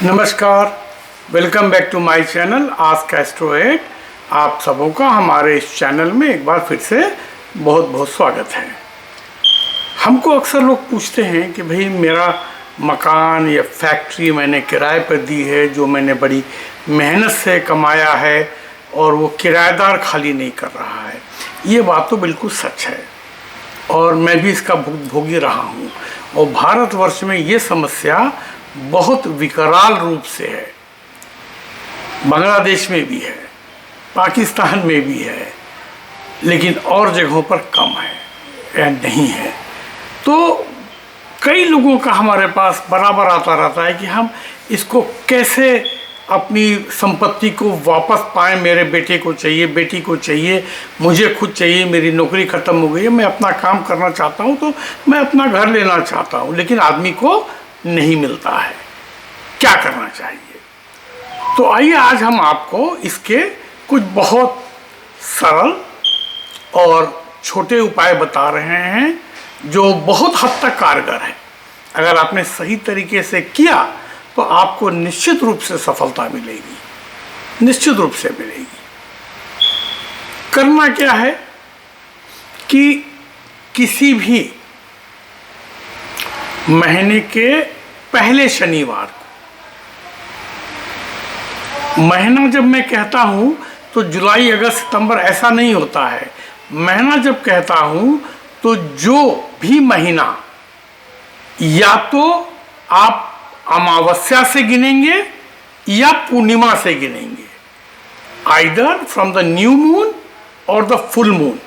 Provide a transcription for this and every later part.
नमस्कार, welcome back to my channel ask astro 8। आप सबों का हमारे इस चैनल में एक बार फिर से बहुत बहुत स्वागत है। हमको अक्सर लोग पूछते हैं कि भाई मेरा मकान या फैक्ट्री मैंने किराए पर दी है, जो मैंने बड़ी मेहनत से कमाया है और वो किराएदार खाली नहीं कर रहा है। ये बात तो बिल्कुल सच है और मैं भी इसका भोगी रहा हूँ। और भारतवर्ष में ये समस्या बहुत विकराल रूप से है। बांग्लादेश में भी है, पाकिस्तान में भी है, लेकिन और जगहों पर कम है या नहीं है। तो कई लोगों का हमारे पास बराबर आता रहता है कि हम इसको कैसे अपनी संपत्ति को वापस पाएं। मेरे बेटे को चाहिए, बेटी को चाहिए, मुझे खुद चाहिए, मेरी नौकरी ख़त्म हो गई है, मैं अपना काम करना चाहता हूं, तो मैं अपना घर लेना चाहता हूं, लेकिन आदमी को नहीं मिलता है। क्या करना चाहिए? तो आइए आज हम आपको इसके कुछ बहुत सरल और छोटे उपाय बता रहे हैं जो बहुत हद तक कारगर है। अगर आपने सही तरीके से किया तो आपको निश्चित रूप से सफलता मिलेगी, निश्चित रूप से मिलेगी। करना क्या है कि किसी भी महीने के पहले शनिवार को, महीना जब मैं कहता हूं तो जुलाई अगस्त सितंबर ऐसा नहीं होता है। महीना जब कहता हूं तो जो भी महीना या तो आप अमावस्या से गिनेंगे या पूर्णिमा से गिनेंगे, either from the new moon or the full moon,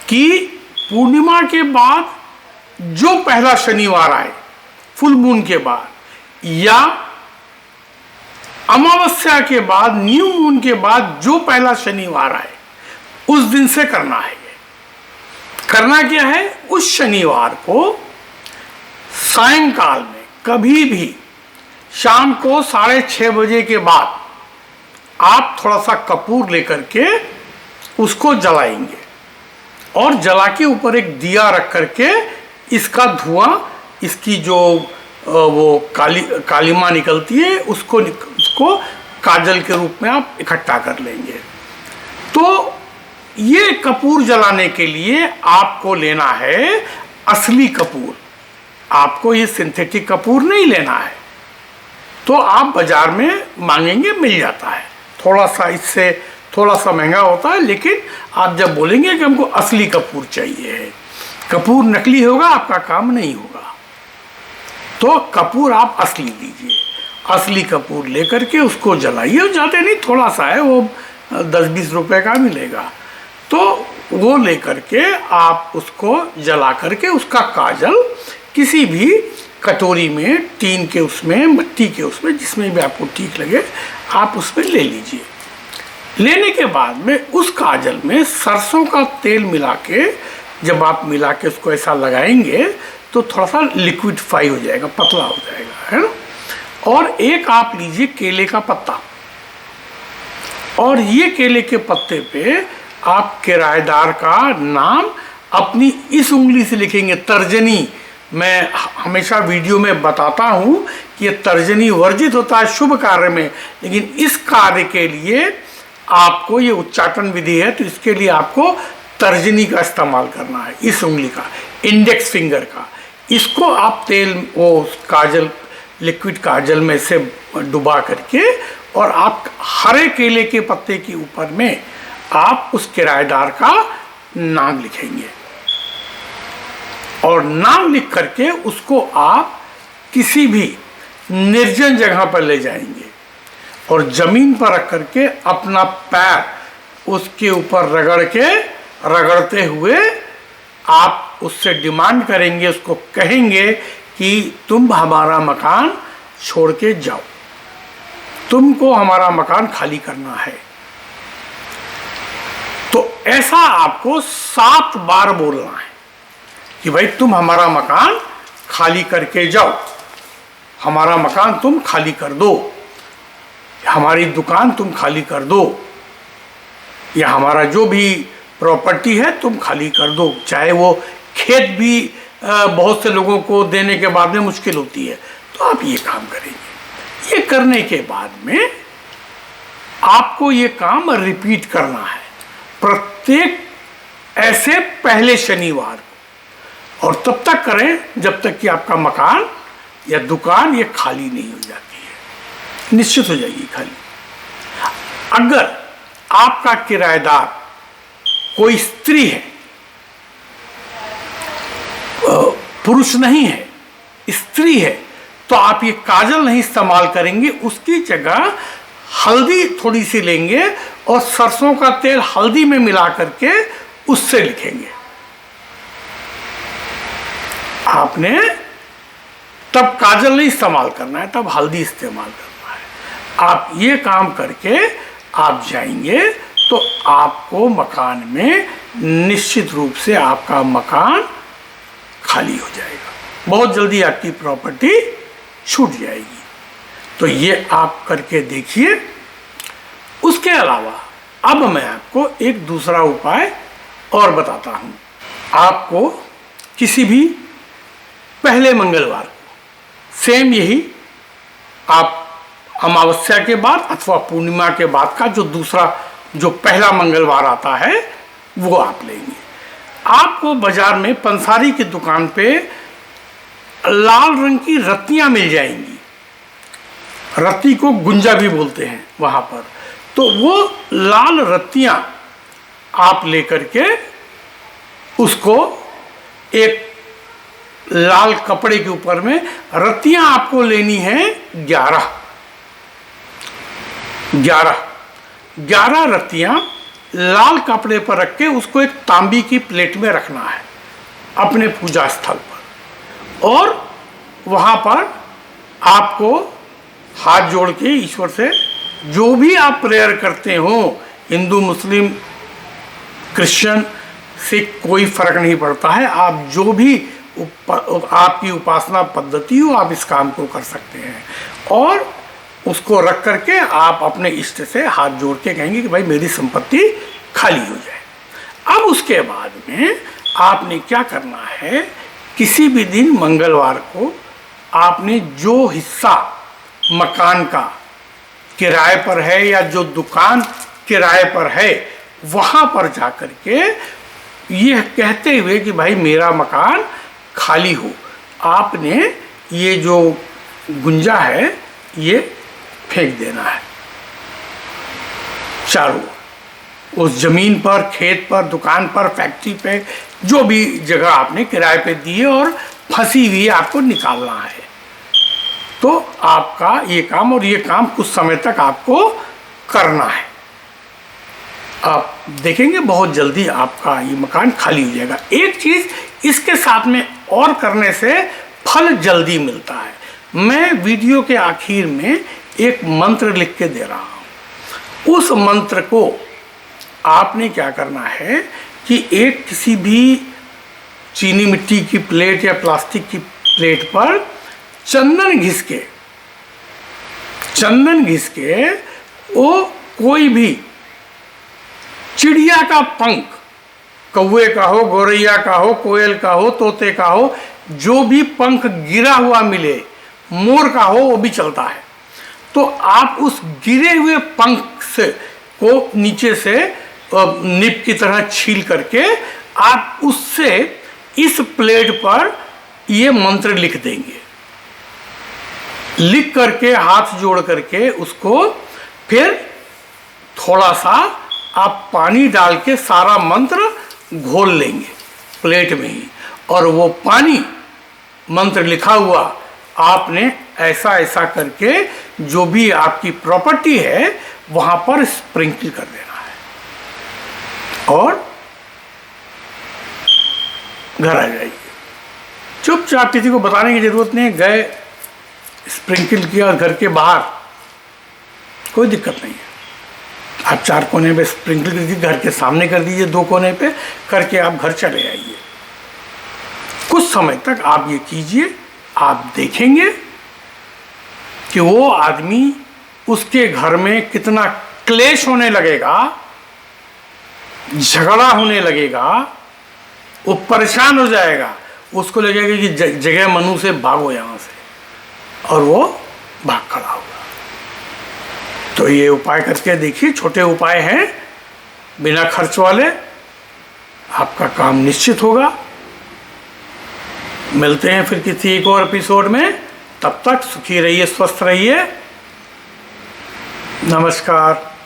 कि पूर्णिमा के बाद जो पहला शनिवार आए फुल मून के बाद, या अमावस्या के बाद न्यू मून के बाद जो पहला शनिवार आए उस दिन से करना है। करना क्या है? उस शनिवार को सायंकाल में कभी भी शाम को 6:30 बजे के बाद आप थोड़ा सा कपूर लेकर के उसको जलाएंगे और जला के ऊपर एक दिया रख करके इसका धुआं, इसकी जो वो कालीमा निकलती है उसको काजल के रूप में आप इकट्ठा कर लेंगे। तो ये कपूर जलाने के लिए आपको लेना है असली कपूर। आपको ये सिंथेटिक कपूर नहीं लेना है। तो आप बाजार में मांगेंगे, मिल जाता है। थोड़ा सा इससे थोड़ा सा महंगा होता है, लेकिन आप जब बोलेंगे कि हमको असली कपूर चाहिए, कपूर नकली होगा आपका काम नहीं होगा। तो कपूर आप असली लीजिए, असली कपूर लेकर के उसको जलाइए। ज़्यादा नहीं, थोड़ा सा है, वो 10-20 रुपए का मिलेगा। तो वो लेकर के आप उसको जला करके उसका काजल किसी भी कटोरी में, टीन के उसमें, मिट्टी के उसमें, जिसमें भी आपको ठीक लगे आप उसमें ले लीजिए। लेने के बाद में उस काजल में सरसों का तेल मिला के, जब आप मिला के उसको ऐसा लगाएंगे तो थोड़ा सा लिक्विडफाई हो जाएगा, पतला हो जाएगा, है ना। और एक आप लीजिए केले का पत्ता, और ये केले के पत्ते पे आप किराएदार का नाम अपनी इस उंगली से लिखेंगे, तर्जनी। मैं हमेशा वीडियो में बताता हूँ कि ये तर्जनी वर्जित होता है शुभ कार्य में, लेकिन इस कार्य के लिए आपको, ये उच्चाटन विधि है, तो इसके लिए आपको तर्जनी का इस्तेमाल करना है। इस उंगली का, इंडेक्स फिंगर का, इसको आप तेल, वो काजल, लिक्विड काजल में से डुबा करके, और आप हरे केले के पत्ते के ऊपर में आप उस किराएदार का नाम लिखेंगे, और नाम लिख करके उसको आप किसी भी निर्जन जगह पर ले जाएंगे और जमीन पर रख करके अपना पैर उसके ऊपर रगड़ते हुए आप उससे डिमांड करेंगे, उसको कहेंगे कि तुम हमारा मकान छोड़ के जाओ, तुमको हमारा मकान खाली करना है। तो ऐसा आपको 7 बार बोलना है कि भाई तुम हमारा मकान खाली करके जाओ, हमारा मकान तुम खाली कर दो, हमारी दुकान तुम खाली कर दो, या हमारा जो भी प्रॉपर्टी है तुम खाली कर दो। चाहे वो खेत भी बहुत से लोगों को देने के बाद में मुश्किल होती है, तो आप ये काम करेंगे। ये करने के बाद में आपको ये काम रिपीट करना है प्रत्येक ऐसे पहले शनिवार को, और तब तक करें जब तक कि आपका मकान या दुकान ये खाली नहीं हो जाती है, निश्चित हो जाएगी खाली। अगर आपका किराएदार कोई स्त्री है, पुरुष नहीं है, स्त्री है, तो आप ये काजल नहीं इस्तेमाल करेंगे, उसकी जगह हल्दी थोड़ी सी लेंगे और सरसों का तेल हल्दी में मिला करके उससे लिखेंगे। आपने तब काजल नहीं इस्तेमाल करना है, तब हल्दी इस्तेमाल करना है। आप ये काम करके आप जाएंगे तो आपको मकान में निश्चित रूप से आपका मकान खाली हो जाएगा, बहुत जल्दी आपकी प्रॉपर्टी छूट जाएगी। तो ये आप करके देखिए। उसके अलावा अब मैं आपको एक दूसरा उपाय और बताता हूँ। आपको किसी भी पहले मंगलवार को सेम यही आप अमावस्या के बाद अथवा पूर्णिमा के बाद का जो पहला मंगलवार आता है वो आप लेंगे। आपको बाजार में पंसारी की दुकान पे लाल रंग की रत्तियां मिल जाएंगी, रत्ती को गुंजा भी बोलते हैं वहां पर। तो वो लाल रत्तियां आप लेकर के उसको एक लाल कपड़े के ऊपर में रत्तियां आपको लेनी है 11 रत्तियां लाल कपड़े पर रख के उसको एक तांबी की प्लेट में रखना है अपने पूजा स्थल पर, और वहां पर आपको हाथ जोड़ के ईश्वर से जो भी आप प्रेयर करते हो, हिंदू मुस्लिम क्रिश्चियन सिख कोई फर्क नहीं पड़ता है, आप जो भी आपकी उपासना पद्धति हो आप इस काम को कर सकते हैं। और उसको रख करके आप अपने इष्ट से हाथ जोड़ के कहेंगे कि भाई मेरी संपत्ति खाली हो जाए। अब उसके बाद में आपने क्या करना है, किसी भी दिन मंगलवार को आपने जो हिस्सा मकान का किराए पर है या जो दुकान किराए पर है वहाँ पर जाकर के ये कहते हुए कि भाई मेरा मकान खाली हो, आपने ये जो गुंजा है ये फेंक देना है चारों, उस जमीन पर, खेत पर, दुकान पर, फैक्ट्री पे, जो भी जगह आपने किराए पे दी है और फंसी हुई आपको निकालना है। तो आपका ये काम, और ये काम कुछ समय तक आपको करना है। आप देखेंगे बहुत जल्दी आपका ये मकान खाली हो जाएगा। एक चीज़ इसके साथ में और करने से फल जल्दी मिलता है। मैं वीडियो के आखिर में एक मंत्र लिख के दे रहा हूँ। उस मंत्र को आपने क्या करना है कि एक किसी भी चीनी मिट्टी की प्लेट या प्लास्टिक की प्लेट पर चंदन घिस के वो कोई भी चिड़िया का पंख, कौवे का हो, गौरैया का हो, कोयल का हो, तोते का हो, जो भी पंख गिरा हुआ मिले, मोर का हो वो भी चलता है, तो आप उस गिरे हुए पंख से को नीचे से निप की तरह छील करके आप उससे इस प्लेट पर ये मंत्र लिख देंगे। लिख करके हाथ जोड़ करके उसको फिर थोड़ा सा आप पानी डाल के सारा मंत्र घोल लेंगे प्लेट में ही, और वो पानी मंत्र लिखा हुआ आपने ऐसा ऐसा करके जो भी आपकी प्रॉपर्टी है वहां पर स्प्रिंकल कर देना है और घर आ जाइए। चुपचाप, किसी को बताने की जरूरत नहीं, गए स्प्रिंकल किया घर के बाहर, कोई दिक्कत नहीं है। आप 4 कोने पे स्प्रिंकल कर दीजिए, घर के सामने कर दीजिए, 2 कोने पे करके आप घर चले आइए। कुछ समय तक आप ये कीजिए, आप देखेंगे कि वो आदमी, उसके घर में कितना क्लेश होने लगेगा, झगड़ा होने लगेगा, वो परेशान हो जाएगा, उसको लगेगा कि जगह मनु से भागो यहाँ से, और वो भाग खड़ा होगा। ये उपाय करके देखिए, छोटे उपाय हैं, बिना खर्च वाले, आपका काम निश्चित होगा। मिलते हैं फिर किसी एक और एपिसोड में, तब तक सुखी रहिए, स्वस्थ रहिए। नमस्कार।